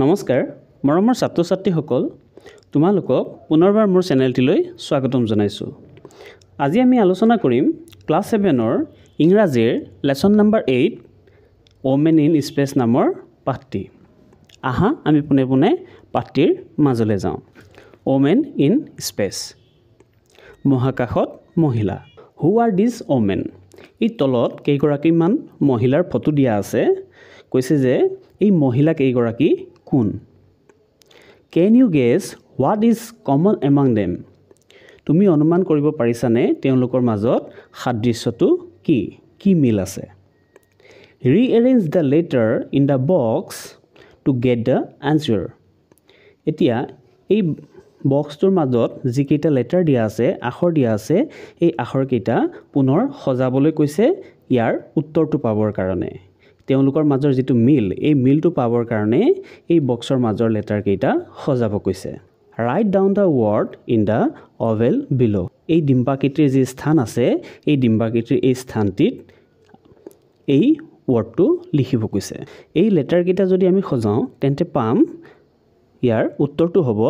নমস্কাৰ মৰমৰ ছাত্ৰ ছাত্ৰীসকল তোমালোকক পুনৰবাৰ মোৰ চেনেলটিলৈ স্বাগতম জনাইছোঁ। আজি আমি আলোচনা কৰিম ক্লাছ 7ৰ ইংৰাজীৰ lesson number 8 women in space নামৰ পাঠটি। আহা আমি পুনে পুনে পাঠটিৰ মাজলৈ যাওঁ। ওমেন ইন স্পেচ, মহাকাশত মহিলা। হু আৰ দিছ ওমেন? এই তলত কেইগৰাকীমান মহিলাৰ ফটো দিয়া আছে। কৈছে যে এই মহিলা কেইগৰাকী কোন? Can you guess what is common among them? তুমি অনুমান কৰিব পাৰিছানে তেওঁলোকৰ মাজত সাদৃশ্যটো কি কি মিল আছে? Rearrange the letter in the box to get the answer. এতিয়া এই বক্সটোৰ মাজত যিকেইটা লেটাৰ দিয়া আছে, আখৰ দিয়া আছে, এই আখৰকেইটা পুনৰ সজাবলৈ কৈছে ইয়াৰ উত্তৰটো পাবৰ কাৰণে। তেওঁলোকৰ মাজৰ যিটো মিল, এই মিলটো পাবৰ কাৰণে এই বক্সৰ মাজৰ লেটাৰকেইটা সজাব কৈছে। Right down the word in the Oval বিলো। এই ডিম্বাকৃতিৰ যি স্থান আছে, এই ডিম্বাকৃতিৰ এই স্থানটিত এই ৱৰ্ডটো লিখিব কৈছে। এই লেটাৰকেইটা যদি আমি সজাওঁ তেন্তে পাম ইয়াৰ উত্তৰটো হ'ব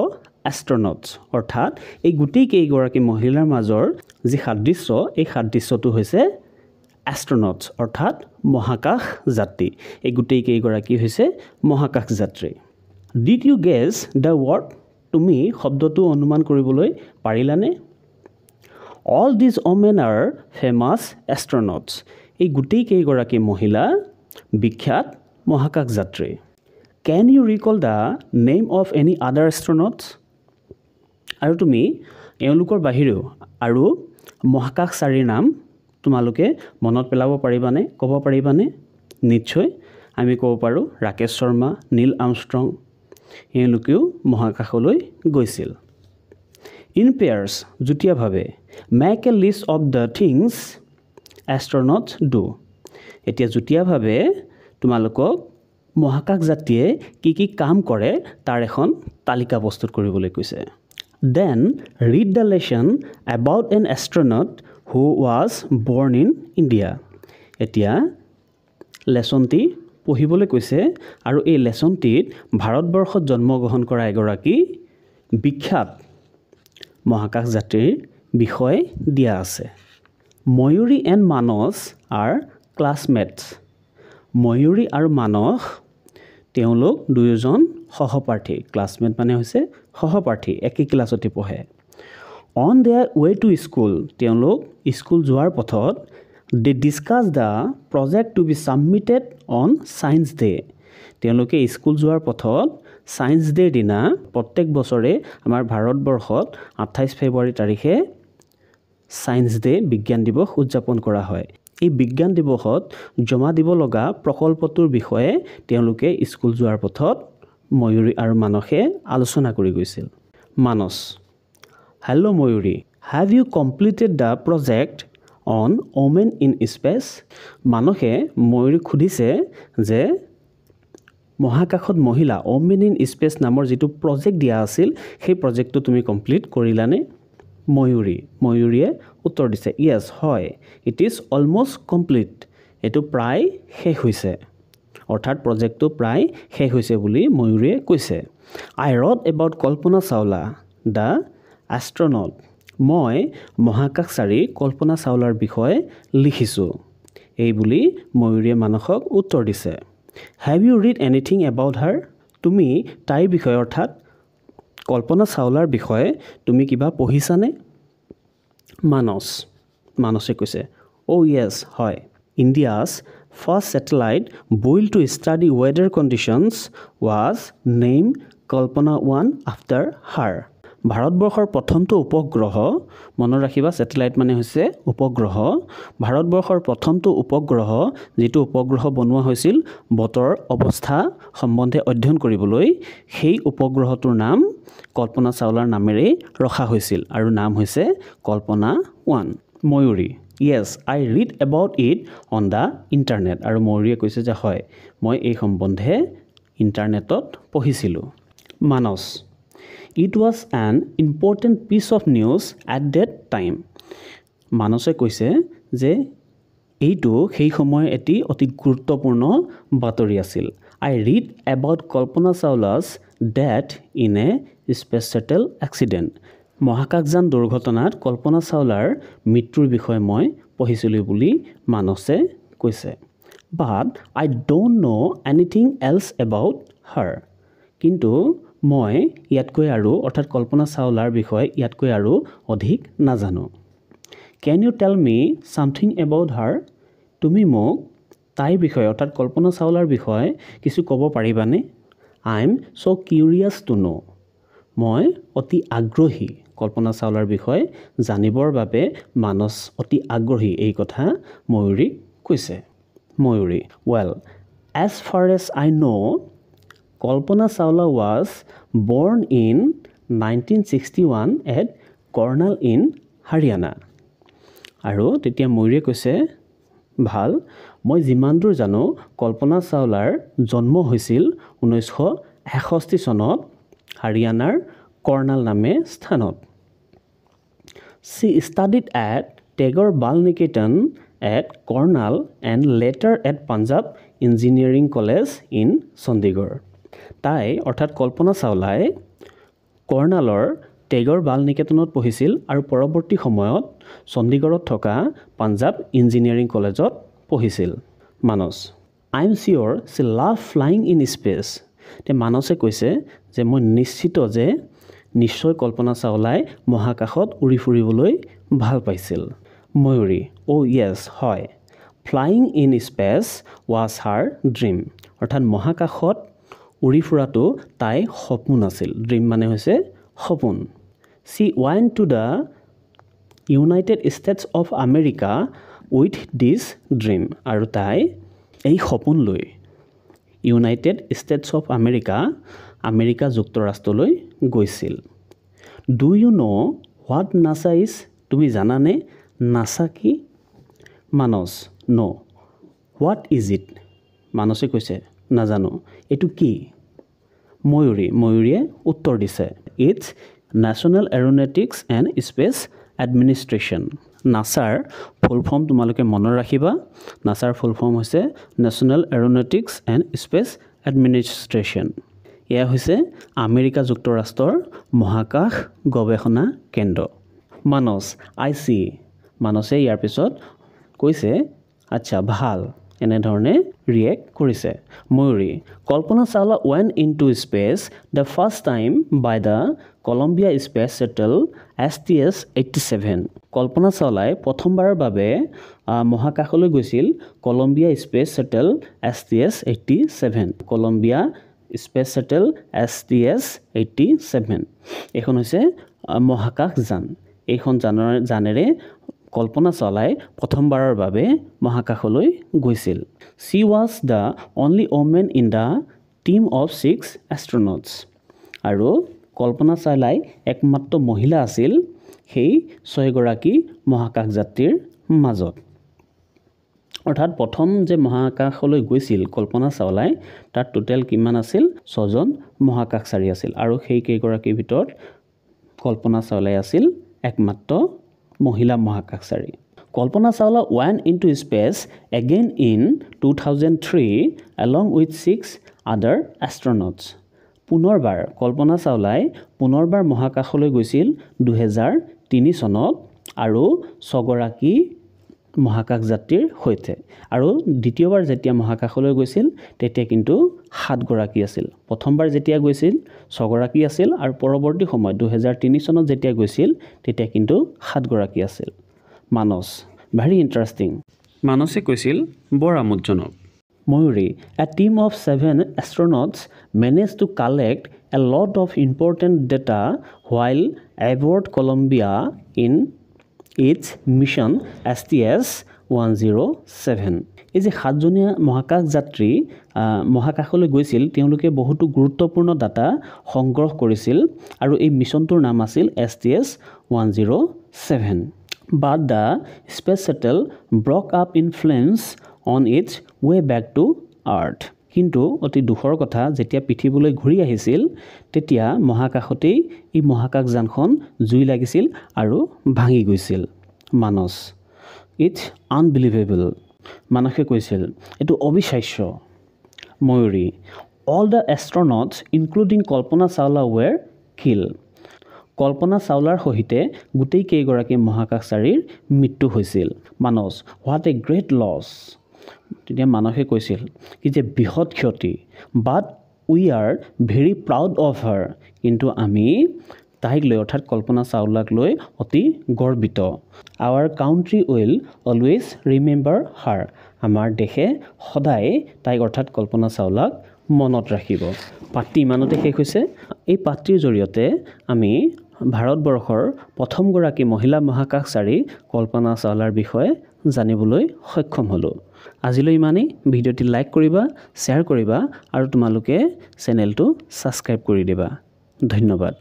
এষ্ট্ৰনটছ। অৰ্থাৎ এই গোটেই কেইগৰাকী মহিলাৰ মাজৰ যি সাদৃশ্য, এই সাদৃশ্যটো হৈছে এষ্ট্ৰনটছ অৰ্থাৎ মহাকাশ যাত্ৰী। এই গোটেই কেইগৰাকী হৈছে মহাকাশ যাত্ৰী। Did you guess the word? তুমি শব্দটো অনুমান কৰিবলৈ পাৰিলানে? All these women are famous astronauts. এই গোটেই কেইগৰাকী মহিলা বিখ্যাত মহাকাশ যাত্ৰী। Can you recall the name of any other astronauts? আৰু তুমি এওঁলোকৰ বাহিৰেও আৰু মহাকাশচাৰীৰ নাম তোমালোকে মনত পেলাব পাৰিবানে, ক'ব পাৰিবানে? নিশ্চয় আমি ক'ব পাৰোঁ ৰাকেশ শৰ্মা, নীল আৰ্মষ্ট্ৰং, এওঁলোকেও মহাকাশলৈ গৈছিল। ইন পেয়াৰ্ছ, যুটীয়াভাৱে। Make a list of the things astronauts do. এতিয়া যুটীয়াভাৱে তোমালোকক মহাকাশ যাত্ৰীয়ে কি কি কাম কৰে তাৰ এখন তালিকা প্ৰস্তুত কৰিবলৈ কৈছে। Then read the lesson about an astronaut who was born in India. এতিয়া লেচনটি পঢ়িবলৈ কৈছে আৰু এই লেচনটিত ভাৰতবৰ্ষত জন্মগ্ৰহণ কৰা এগৰাকী বিখ্যাত মহাকাশ যাত্ৰীৰ বিষয়ে দিয়া আছে। ময়ূৰী এণ্ড মানস আৰ ক্লাছমেটছ। ময়ূৰী আৰু মানস তেওঁলোক দুয়োজন সহপাঠী। ক্লাছমেট মানে হৈছে সহপাঠী, একে ক্লাছতে পঢ়ে। On their way to school, তেওঁলোক স্কুল যোৱাৰ পথত they discuss the project to be submitted on science day. তেওঁলোকে স্কুল যোৱাৰ পথত ছায়েন্স ডেৰ দিনা প্ৰত্যেক বছৰে আমাৰ ভাৰতবৰ্ষত 28 ফেব্ৰুৱাৰী তাৰিখে ছায়েন্স ডে বিজ্ঞান দিৱস উদযাপন কৰা হয়। এই বিজ্ঞান দিৱসত জমা দিব লগা প্ৰকল্পটোৰ বিষয়ে তেওঁলোকে স্কুল যোৱাৰ পথত ময়ূৰী আৰু মানসে আলোচনা কৰি গৈছিল। Manas: hello' Mayuri, have you completed the project on women in space? মানসে ময়ূৰীক সুধিছে যে মহাকাশত মহিলা ওমেন ইন স্পেচ নামৰ যিটো প্ৰজেক্ট দিয়া আছিল, সেই প্ৰজেক্টটো তুমি কমপ্লিট কৰিলানে? ময়ূৰীয়ে উত্তৰ দিছে, য়েছ, হয়, ইট ইজ অলমষ্ট কমপ্লিট। এইটো প্ৰায় শেষ হৈছে। অৰ্থাৎ প্ৰজেক্টটো প্ৰায় শেষ হৈছে বুলি ময়ূৰীয়ে কৈছে। I wrote about Kalpana Chawla the astronaut. মই মহাকাশচাৰী কল্পনা চাওলাৰ বিষয়ে লিখিছোঁ। এই বুলি ময়ূৰীয়ে মানসক উত্তৰ দিছে। Have you read anything about her? তুমি তাইৰ বিষয়ে অৰ্থাৎ কল্পনা চাওলাৰ বিষয়ে তুমি কিবা পঢ়িছানে? মানসে কৈছে, অ' য়েছ, হয়, India's first satellite built to study weather conditions was named Kalpana 1 after her. ভাৰতবৰ্ষৰ প্ৰথমটো উপগ্ৰহ, মনত ৰাখিবা ছেটেলাইট মানে হৈছে উপগ্ৰহ। ভাৰতবৰ্ষৰ প্ৰথমটো উপগ্ৰহ, যিটো উপগ্ৰহ বনোৱা হৈছিল বতৰৰ অৱস্থা সম্বন্ধে অধ্যয়ন কৰিবলৈ, সেই উপগ্ৰহটোৰ নাম কল্পনা চাওলাৰ নামেৰে ৰখা হৈছিল আৰু নাম হৈছে Kalpana 1। Mayuri: yes, I read about it on the internet. আৰু ময়ূৰীয়ে কৈছে যে হয়, মই এই সম্বন্ধে ইণ্টাৰনেটত পঢ়িছিলোঁ। Manas: it was an important piece of news at that time. মানসে কৈছে যে এইটো সেই সময়ৰ এটি অতি গুৰুত্বপূৰ্ণ বাতৰি আছিল। I read about Kalpana Chawla's death in a space shuttle accident. মহাকাশযান দুৰ্ঘটনাত কল্পনা চাওলাৰ মৃত্যুৰ বিষয়ে মই পঢ়িছিলোঁ বুলি মানসে কৈছে। But I don't know anything else about her. কিন্তু মই ইয়াতকৈ আৰু অৰ্থাৎ কল্পনা চাওলাৰ বিষয়ে ইয়াতকৈ আৰু অধিক নাজানো। Can you tell me something about her? তুমি মোক তাইৰ বিষয়ে অৰ্থাৎ কল্পনা চাওলাৰ বিষয়ে কিছু ক'ব পাৰিবানে? I am so curious to know. মই অতি আগ্ৰহী কল্পনা চাওলাৰ বিষয়ে জানিবৰ বাবে মানস অতি আগ্ৰহী এই কথা ময়ূৰী কৈছে। ময়ূৰী, well, as far as I know, Kalpana Chawla was born in 1961 at Karnal in Haryana. আৰু তেতিয়া ময়ূৰীয়ে কৈছে, ভাল, মই যিমান দূৰ জানো কল্পনা চাওলাৰ জন্ম হৈছিল 1961 চনত হাৰিয়ানাৰ কৰ্ণাল নামে স্থানত। She studied at Tagore Balniketan at Karnal and later at Punjab Engineering College in Chandigarh. তাই অৰ্থাৎ কল্পনা চাওলাই কৰ্ণালৰ টেগৰ বাল নিকেতনত পঢ়িছিল আৰু পৰৱৰ্তী সময়ত চণ্ডীগড়ত থকা পাঞ্জাব ইঞ্জিনিয়াৰিং কলেজত পঢ়িছিল। Manas, I am sure she loved flying in space. তে মানসে কৈছে যে মই নিশ্চিত যে নিশ্চয় কল্পনা চাওলাই মহাকাশত উৰি ফুৰিবলৈ ভাল পাইছিল। ময়ূৰী, অ' য়েছ, হয়, flying in space was her dream. অৰ্থাৎ মহাকাশত উৰি ফুৰাটো তাই সপোন আছিল। ড্ৰিম মানে হৈছে সপোন। She went to the United States of America with this dream. আৰু তাই এই সপোন লৈ ইউনাইটেড ষ্টেটছ অফ আমেৰিকা যুক্তৰাষ্ট্ৰলৈ গৈছিল। Do you know' what NASA is? তুমি জানানে নাছা কি? Manas, no'. What is it? মানসে কৈছে নাজানো, এইটো কি? ময়ূৰীয়ে উত্তৰ দিছে, it's National Aeronautics and Space Administration. নাছাৰ ফুল ফৰ্ম তোমালোকে মনত ৰাখিবা। নাছাৰ ফুল ফৰ্ম হৈছে National Aeronautics and Space Administration. এয়া হৈছে আমেৰিকা যুক্তৰাষ্ট্ৰৰ মহাকাশ গৱেষণা কেন্দ্ৰ। Manas, I see. মানসে ইয়াৰ পিছত কৈছে, আচ্ছা ভাল, এনেধৰণে ৰিয়েক্ট কৰিছে। Mayuri, Kalpana Chawla went into space the first time by the Columbia space shuttle STS-87। Kalpana চাওলাই প্ৰথমবাৰৰ বাবে মহাকাশলৈ গৈছিল Columbia space shuttle STS-87। Columbia space shuttle STS-87 এইখন হৈছে মহাকাশযান। এইখন যানেৰে কল্পনা চাওলাই প্ৰথমবাৰৰ বাবে মহাকাশলৈ গৈছিল। She was the only woman in the team of 6 astronauts. আৰু কল্পনা চাওলাই একমাত্ৰ মহিলা আছিল সেই 6 গৰাকী মহাকাশ যাত্ৰীৰ মাজত। অৰ্থাৎ প্ৰথম যে মহাকাশলৈ গৈছিল কল্পনা চাওলাই তাত টোটেল কিমান আছিল? 6জন মহাকাশচাৰী আছিল আৰু সেই কেইগৰাকীৰ ভিতৰত কল্পনা চাওলাই আছিল একমাত্ৰ মহিলা মহাকাশচাৰী। Kalpana Chawla went into space again in 2003 along with 6 other astronauts. পুনৰবাৰ কল্পনা চাওলাই পুনৰবাৰ মহাকাশলৈ গৈছিল 2003 চনত আৰু 6 গৰাকী মহাকাশ যাত্ৰীৰ সৈতে। আৰু দ্বিতীয়বাৰ যেতিয়া মহাকাশলৈ গৈছিল তেতিয়া কিন্তু 7 গৰাকী আছিল। প্ৰথমবাৰ যেতিয়া গৈছিল 6 গৰাকী আছিল আৰু পৰৱৰ্তী সময়ত 2003 চনত যেতিয়া গৈছিল তেতিয়া কিন্তু 7 গৰাকী আছিল। মানস, ভেৰি ইণ্টাৰেষ্টিং। মানসে কৈছিল বৰ আমোদজনক। ময়ূৰী, a team of 7 astronauts managed to collect a lot of important data while aboard Columbia in its mission STS-107. এই যে 7জনীয়া মহাকাশ যাত্ৰী মহাকাশলৈ গৈছিল তেওঁলোকে বহুতো গুৰুত্বপূৰ্ণ ডাটা সংগ্ৰহ কৰিছিল আৰু এই মিছনটোৰ নাম আছিল STS-107. But the space shuttle broke up in flames on its way back to Earth. কিন্তু অতি দুখৰ কথা যেতিয়া পৃথিৱীলৈ ঘূৰি আহিছিল তেতিয়া মহাকাশতেই এই মহাকাশযানখন জুই লাগিছিল আৰু ভাঙি গৈছিল। মানস, ইটছ আনবিলিভেবল। মানসে কৈছিল এইটো অবিশ্বাস্য। ময়ূৰী all the astronauts including Kalpana Chawla were killed কল্পনা চাওলাৰ সহিতে গোটেই কেইগৰাকী মহাকাশচাৰীৰ মৃত্যু হৈছিল মানস what a great loss তেতিয়া মানসে কৈছিল কি যে বৃহৎ ক্ষতি but we are very proud of her কিন্তু আমি তাইক লৈ অৰ্থাৎ কল্পনা চাওলাক লৈ অতি গৰ্বিত our country will always remember her আমাৰ দেশে সদায় তাইক অৰ্থাৎ কল্পনা চাওলাক মনত ৰাখিব পাঠটি ইমানতে শেষ হৈছে এই পাঠটিৰ জৰিয়তে আমি ভাৰতবৰ্ষৰ প্ৰথমগৰাকী মহিলা মহাকাশচাৰী কল্পনা চাওলাৰ বিষয়ে জানিবলৈ সক্ষম হ'লো আজিলৈ ইমানেই ভিডিঅ'টি লাইক কৰিবা শ্বেয়াৰ কৰিবা আৰু তোমালোকে চেনেলটো ছাবস্ক্ৰাইব কৰি দিবা ধন্যবাদ